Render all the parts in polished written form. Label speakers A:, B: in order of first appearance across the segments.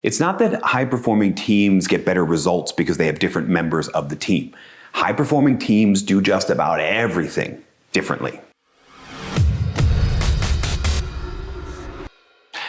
A: It's not that high-performing teams get better results because they have different members of the team. High-performing teams do just about everything differently.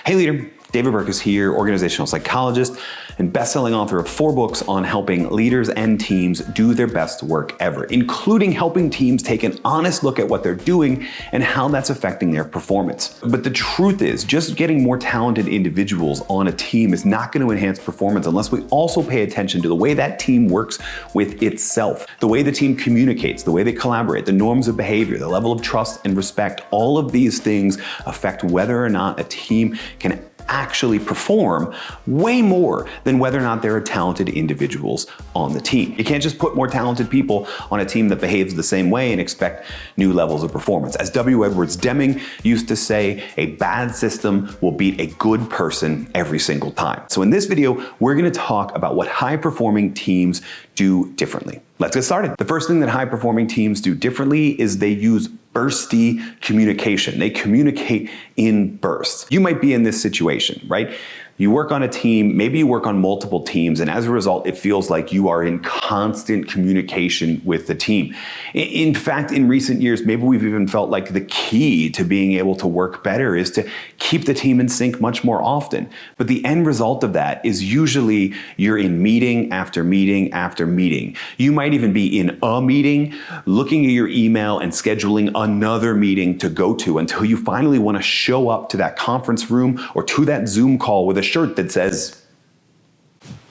A: Hey leader, David Burkus here, organizational psychologist and best-selling author of 4 books on helping leaders and teams do their best work ever, including helping teams take an honest look at what they're doing and how that's affecting their performance. But the truth is, just getting more talented individuals on a team is not going to enhance performance unless we also pay attention to the way that team works with itself, the way the team communicates, the way they collaborate, the norms of behavior, the level of trust and respect. All of these things affect whether or not a team can actually perform way more than whether or not there are talented individuals on the team. You can't just put more talented people on a team that behaves the same way and expect new levels of performance. As W. Edwards Deming used to say, a bad system will beat a good person every single time. So in this video, we're going to talk about what high-performing teams do differently. Let's get started. The first thing that high-performing teams do differently is they use bursty communication. They communicate in bursts. You might be in this situation, right? You work on a team, maybe you work on multiple teams, and as a result, it feels like you are in constant communication with the team. In fact, in recent years, maybe we've even felt like the key to being able to work better is to keep the team in sync much more often. But the end result of that is usually you're in meeting after meeting after meeting. You might even be in a meeting, looking at your email and scheduling another meeting to go to until you finally want to show up to that conference room or to that Zoom call with a shirt that says,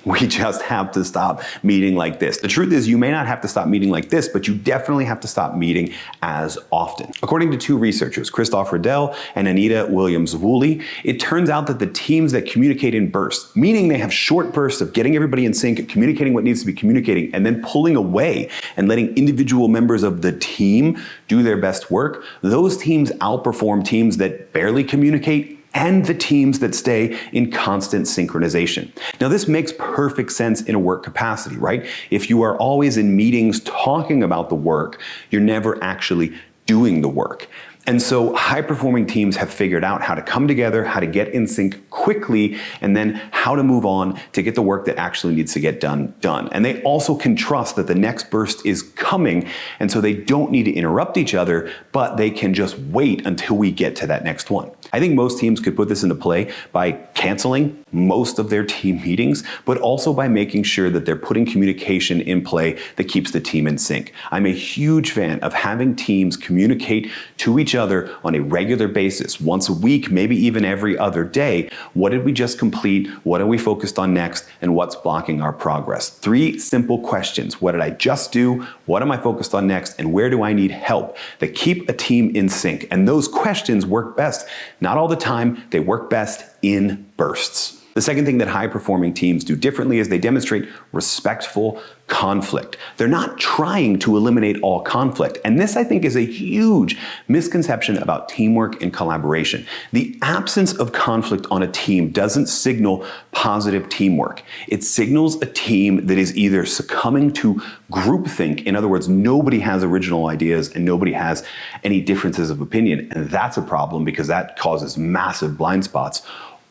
A: "We just have to stop meeting like this." The truth is, you may not have to stop meeting like this, but you definitely have to stop meeting as often. According to 2 researchers, Christoph Riddell and Anita Williams-Woolley, it turns out that the teams that communicate in bursts, meaning they have short bursts of getting everybody in sync, communicating what needs to be communicating, and then pulling away and letting individual members of the team do their best work, those teams outperform teams that barely communicate and the teams that stay in constant synchronization. Now, this makes perfect sense in a work capacity, right? If you are always in meetings talking about the work, you're never actually doing the work. And so high-performing teams have figured out how to come together, how to get in sync quickly, and then how to move on to get the work that actually needs to get done. And they also can trust that the next burst is coming, and so they don't need to interrupt each other, but they can just wait until we get to that next one. I think most teams could put this into play by canceling most of their team meetings, but also by making sure that they're putting communication in play that keeps the team in sync. I'm a huge fan of having teams communicate to each other on a regular basis, once a week, maybe even every other day. What did we just complete? What are we focused on next? And what's blocking our progress? 3 simple questions. What did I just do? What am I focused on next? And where do I need help? That keep a team in sync. And those questions work best. Not all the time, they work best in bursts. The second thing that high-performing teams do differently is they demonstrate respectful conflict. They're not trying to eliminate all conflict. And this, I think, is a huge misconception about teamwork and collaboration. The absence of conflict on a team doesn't signal positive teamwork. It signals a team that is either succumbing to groupthink. In other words, nobody has original ideas and nobody has any differences of opinion. And that's a problem because that causes massive blind spots.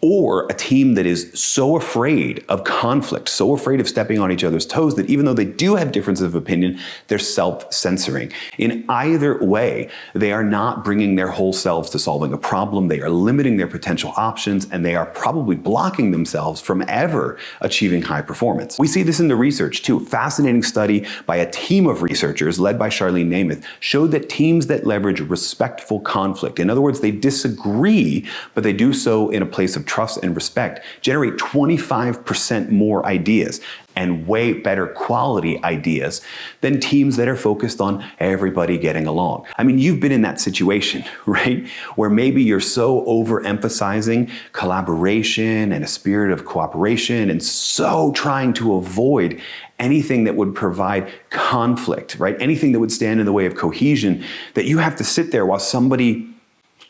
A: Or a team that is so afraid of conflict, so afraid of stepping on each other's toes that even though they do have differences of opinion, they're self-censoring. In either way, they are not bringing their whole selves to solving a problem. They are limiting their potential options, and they are probably blocking themselves from ever achieving high performance. We see this in the research too. A fascinating study by a team of researchers led by Charlene Namath showed that teams that leverage respectful conflict, in other words, they disagree, but they do so in a place of trust and respect, generate 25% more ideas and way better quality ideas than teams that are focused on everybody getting along. I mean, you've been in that situation, right? Where maybe you're so overemphasizing collaboration and a spirit of cooperation and so trying to avoid anything that would provide conflict, right? Anything that would stand in the way of cohesion, that you have to sit there while somebody,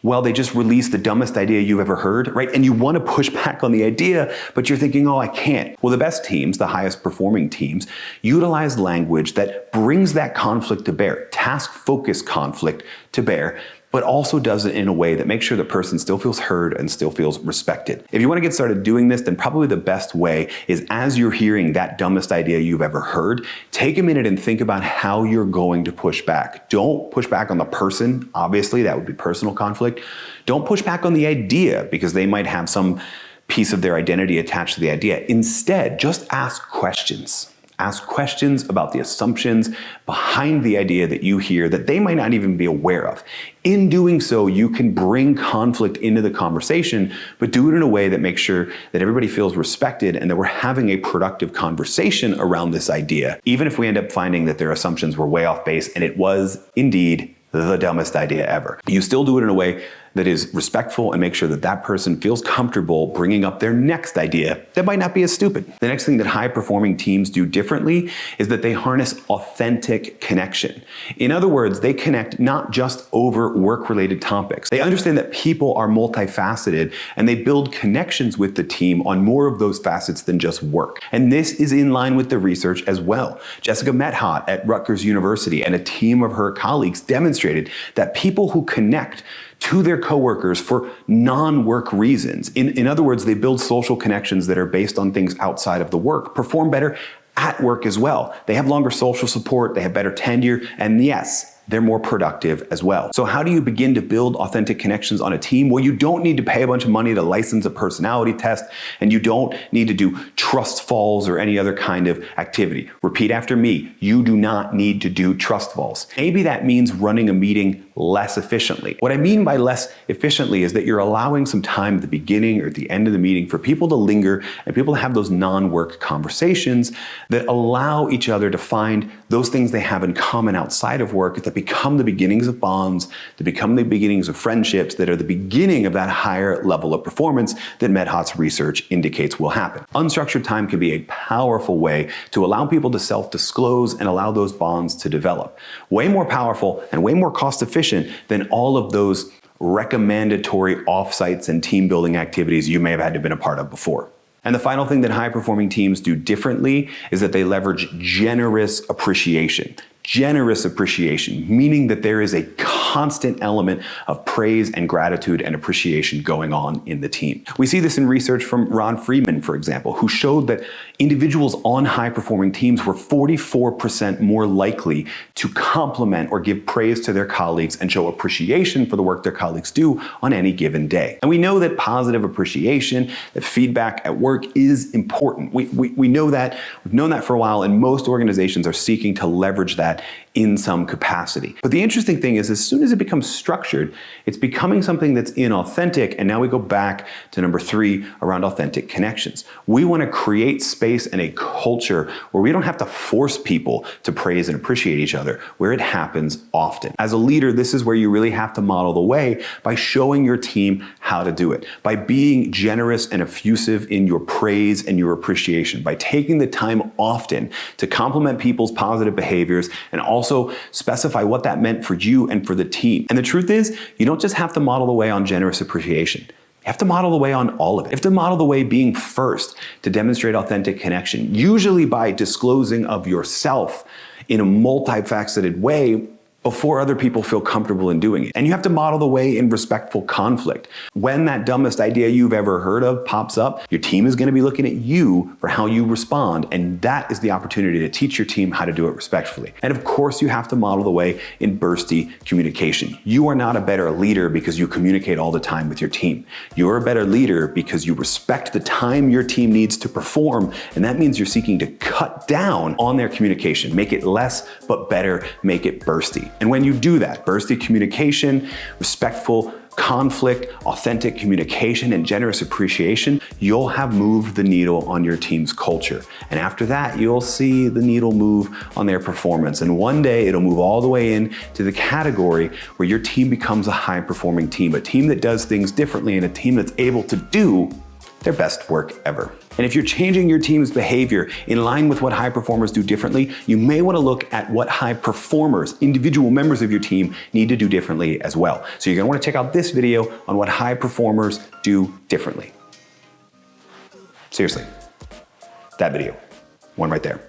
A: well, they just released the dumbest idea you've ever heard, right? And you want to push back on the idea, but you're thinking, oh, I can't. Well, the best teams, the highest performing teams, utilize language that brings that conflict to bear, task-focused conflict to bear, but also does it in a way that makes sure the person still feels heard and still feels respected. If you want to get started doing this, then probably the best way is, as you're hearing that dumbest idea you've ever heard, take a minute and think about how you're going to push back. Don't push back on the person. Obviously, that would be personal conflict. Don't push back on the idea because they might have some piece of their identity attached to the idea. Instead, just ask questions. Ask questions about the assumptions behind the idea that you hear that they might not even be aware of. In doing so, you can bring conflict into the conversation, but do it in a way that makes sure that everybody feels respected and that we're having a productive conversation around this idea, even if we end up finding that their assumptions were way off base and it was indeed the dumbest idea ever. You still do it in a way that is respectful and make sure that that person feels comfortable bringing up their next idea that might not be as stupid. The next thing that high-performing teams do differently is that they harness authentic connection. In other words, they connect not just over work-related topics. They understand that people are multifaceted and they build connections with the team on more of those facets than just work. And this is in line with the research as well. Jessica Methat at Rutgers University and a team of her colleagues demonstrated that people who connect to their coworkers for non-work reasons. In other words, they build social connections that are based on things outside of the work, perform better at work as well. They have longer social support, they have better tenure, and yes, they're more productive as well. So how do you begin to build authentic connections on a team? Well, you don't need to pay a bunch of money to license a personality test, and you don't need to do trust falls or any other kind of activity. Repeat after me, you do not need to do trust falls. Maybe that means running a meeting less efficiently. What I mean by less efficiently is that you're allowing some time at the beginning or at the end of the meeting for people to linger and people to have those non-work conversations that allow each other to find those things they have in common outside of work that become the beginnings of bonds, that become the beginnings of friendships, that are the beginning of that higher level of performance that Methat's research indicates will happen. Unstructured time can be a powerful way to allow people to self-disclose and allow those bonds to develop. Way more powerful and way more cost efficient than all of those recommendatory offsites and team building activities you may have had to have been a part of before. And the final thing that high-performing teams do differently is that they leverage generous appreciation. Generous appreciation, meaning that there is a constant element of praise and gratitude and appreciation going on in the team. We see this in research from Ron Friedman, for example, who showed that individuals on high-performing teams were 44% more likely to compliment or give praise to their colleagues and show appreciation for the work their colleagues do on any given day. And we know that positive appreciation, that feedback at work is important. We know that, we've known that for a while, and most organizations are seeking to leverage that in some capacity. But the interesting thing is, as soon as it becomes structured, it's becoming something that's inauthentic, and now we go back to number 3 around authentic connections. We want to create space and a culture where we don't have to force people to praise and appreciate each other, where it happens often. As a leader, this is where you really have to model the way by showing your team how to do it, by being generous and effusive in your praise and your appreciation, by taking the time often to compliment people's positive behaviors and also specify what that meant for you and for the team. And the truth is, you don't just have to model the way on generous appreciation. You have to model the way on all of it. You have to model the way being first to demonstrate authentic connection, usually by disclosing of yourself in a multifaceted way before other people feel comfortable in doing it. And you have to model the way in respectful conflict. When that dumbest idea you've ever heard of pops up, your team is going to be looking at you for how you respond, and that is the opportunity to teach your team how to do it respectfully. And of course, you have to model the way in bursty communication. You are not a better leader because you communicate all the time with your team. You're a better leader because you respect the time your team needs to perform, and that means you're seeking to cut down on their communication, make it less but better, make it bursty. And when you do that, bursty communication, respectful conflict, authentic communication, and generous appreciation, you'll have moved the needle on your team's culture. And after that, you'll see the needle move on their performance. And one day it'll move all the way in to the category where your team becomes a high-performing team, a team that does things differently and a team that's able to do their best work ever. And if you're changing your team's behavior in line with what high performers do differently, you may want to look at what high performers, individual members of your team, need to do differently as well. So you're going to want to check out this video on what high performers do differently. Seriously, that video, one right there.